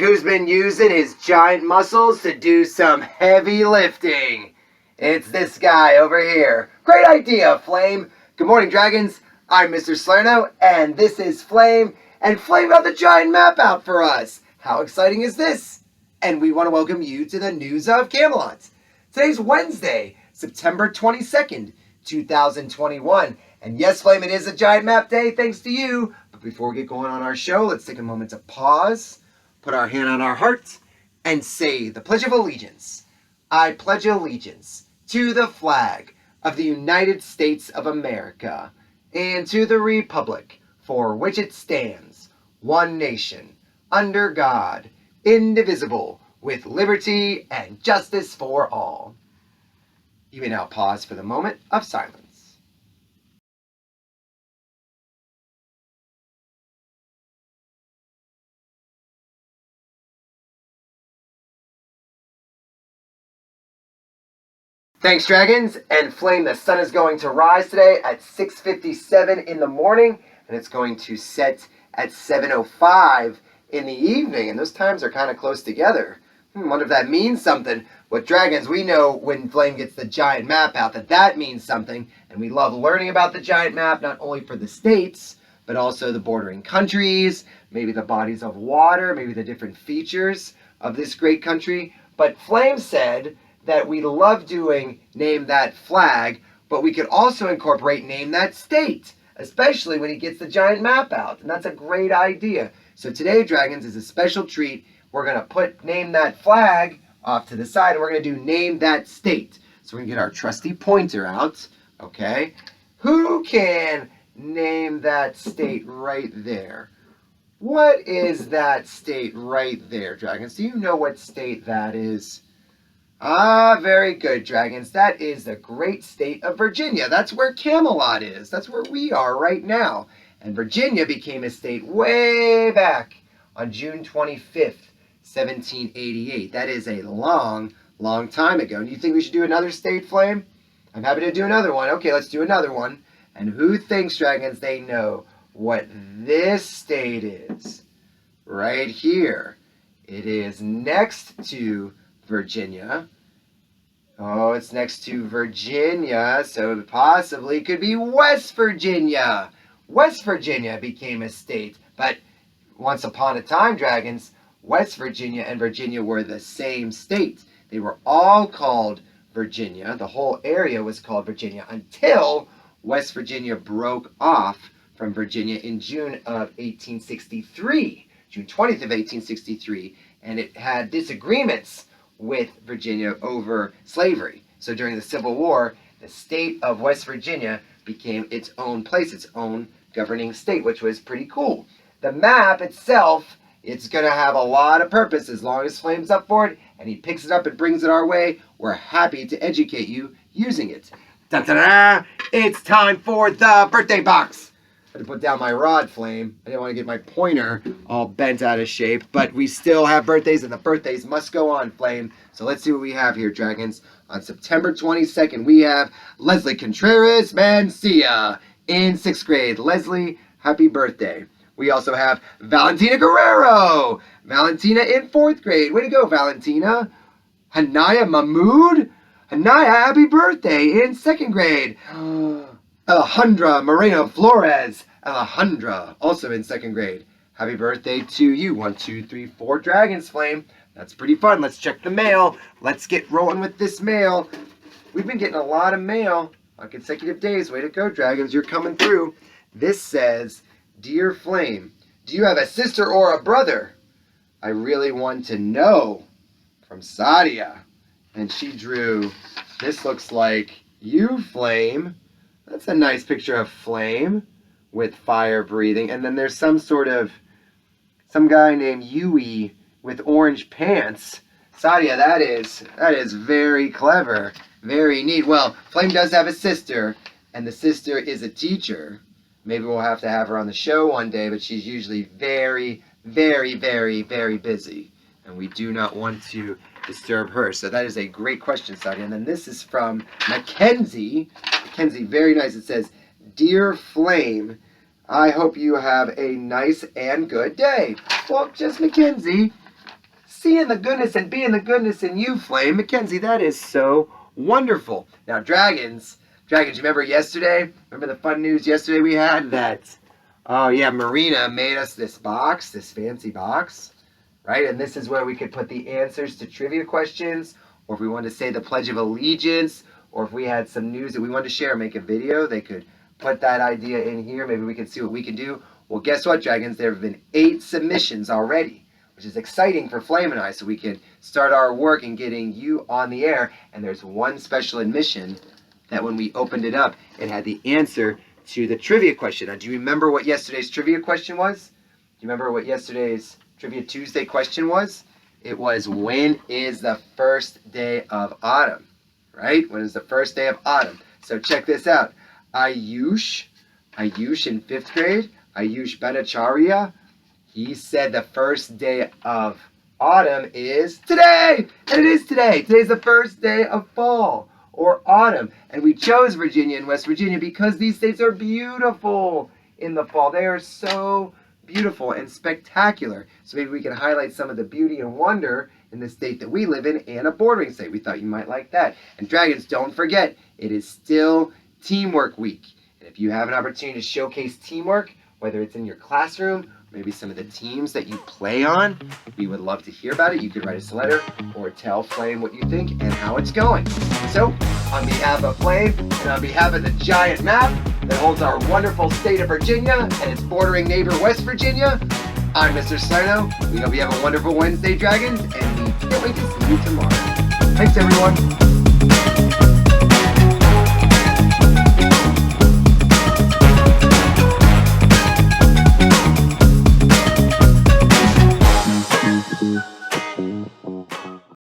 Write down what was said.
Look who's been using his giant muscles to do some heavy lifting. It's this guy over here. Great idea, Flame. Good morning, Dragons. I'm Mr. Salerno, and this is Flame. And Flame got the giant map out for us. How exciting is this? And we want to welcome you to the news of Camelot. Today's Wednesday, September 22nd, 2021. And yes, Flame, it is a giant map day, thanks to you. But before we get going on our show, let's take a moment to pause, put our hand on our heart, and say the Pledge of Allegiance. I pledge allegiance to the flag of the United States of America and to the republic for which it stands, one nation, under God, indivisible, with liberty and justice for all. You may now pause for the moment of silence. Thanks, Dragons. And Flame, the sun is going to rise today at 6:57 in the morning, and it's going to set at 7:05 in the evening, and those times are kind of close together. Wonder if that means something. What Dragons, we know when Flame gets the giant map out that means something, and we love learning about the giant map, not only for the states, but also the bordering countries, maybe the bodies of water, maybe the different features of this great country. But Flame said that we love doing Name That Flag, but we could also incorporate Name That State, especially when he gets the giant map out, and that's a great idea. So today, Dragons, is a special treat. We're going to put Name That Flag off to the side, and we're going to do Name That State. So we're going to get our trusty pointer out, okay? Who can name that state right there? What is that state right there, Dragons? Do you know what state that is? Ah, very good, Dragons. That is the great state of Virginia. That's where Camelot is. That's where we are right now. And Virginia became a state way back on June 25th, 1788. That is a long, long time ago. Do you think we should do another state, Flame? I'm happy to do another one. Okay, let's do another one. And who thinks, Dragons, they know what this state is? Right here. It is next to Virginia. Oh, it's next to Virginia, so it possibly could be West Virginia. West Virginia became a state, but once upon a time, Dragons, West Virginia and Virginia were the same state. They were all called Virginia. The whole area was called Virginia until West Virginia broke off from Virginia in June of 1863, June 20th of 1863, and it had disagreements with Virginia over slavery. So during the Civil War, the state of West Virginia became its own place, its own governing state, which was pretty cool. The map itself, it's going to have a lot of purpose as long as Flame's up for it, and he picks it up and brings it our way. We're happy to educate you using it. Da-da-da! It's time for the birthday box! I had to put down my rod, Flame. I didn't want to get my pointer all bent out of shape, but we still have birthdays, and the birthdays must go on, Flame. So let's see what we have here, Dragons. On September 22nd, we have Leslie Contreras Mancia in 6th grade. Leslie, happy birthday. We also have Valentina Guerrero. Valentina in 4th grade. Way to go, Valentina. Hanaya Mahmood. Hanaya, happy birthday in 2nd grade. Alejandra Moreno Flores. Alejandra, also in 2nd grade. Happy birthday to you. 1, 2, 3, 4 Dragons, Flame. That's pretty fun. Let's check the mail. Let's get rolling with this mail. We've been getting a lot of mail on consecutive days. Way to go, Dragons. You're coming through. This says, Dear Flame, do you have a sister or a brother? I really want to know. From Sadia. And she drew, this looks like you, Flame. That's a nice picture of Flame with fire breathing. And then there's some guy named Yui with orange pants. Sadia, that is very clever. Very neat. Well, Flame does have a sister, and the sister is a teacher. Maybe we'll have to have her on the show one day, but she's usually very, very, very, very busy. And we do not want to disturb her. So that is a great question, Sadia. And then this is from Mackenzie. Mackenzie, very nice. It says, Dear Flame, I hope you have a nice and good day. Well, just Mackenzie, seeing the goodness and being the goodness in you, Flame. Mackenzie, that is so wonderful. Now, Dragons, you remember yesterday? Remember the fun news yesterday we had that, oh yeah, Marina made us this box, this fancy box, right? And this is where we could put the answers to trivia questions, or if we wanted to say the Pledge of Allegiance, or if we had some news that we wanted to share, make a video, they could put that idea in here. Maybe we can see what we can do. Well, guess what, Dragons? There have been 8 submissions already, which is exciting for Flame and I, so we can start our work in getting you on the air. And there's one special admission that when we opened it up, it had the answer to the trivia question. Now, do you remember what yesterday's trivia question was? Do you remember what yesterday's Trivia Tuesday question was? It was, when is the first day of autumn? Right? When is the first day of autumn? So check this out. Ayush in 5th grade, Ayush Bhattacharya, he said the first day of autumn is today! And it is today. Today's the first day of fall or autumn. And we chose Virginia and West Virginia because these states are beautiful in the fall. They are so beautiful and spectacular. So maybe we can highlight some of the beauty and wonder in the state that we live in and a bordering state. We thought you might like that. And Dragons, don't forget, it is still Teamwork Week. And if you have an opportunity to showcase teamwork, whether it's in your classroom, maybe some of the teams that you play on, we would love to hear about it. You could write us a letter or tell Flame what you think and how it's going. So, on behalf of Flame and on behalf of the giant map that holds our wonderful state of Virginia and its bordering neighbor West Virginia, I'm Mr. Sarno. We hope you have a wonderful Wednesday, Dragons, and we can't wait to see you tomorrow. Thanks, everyone.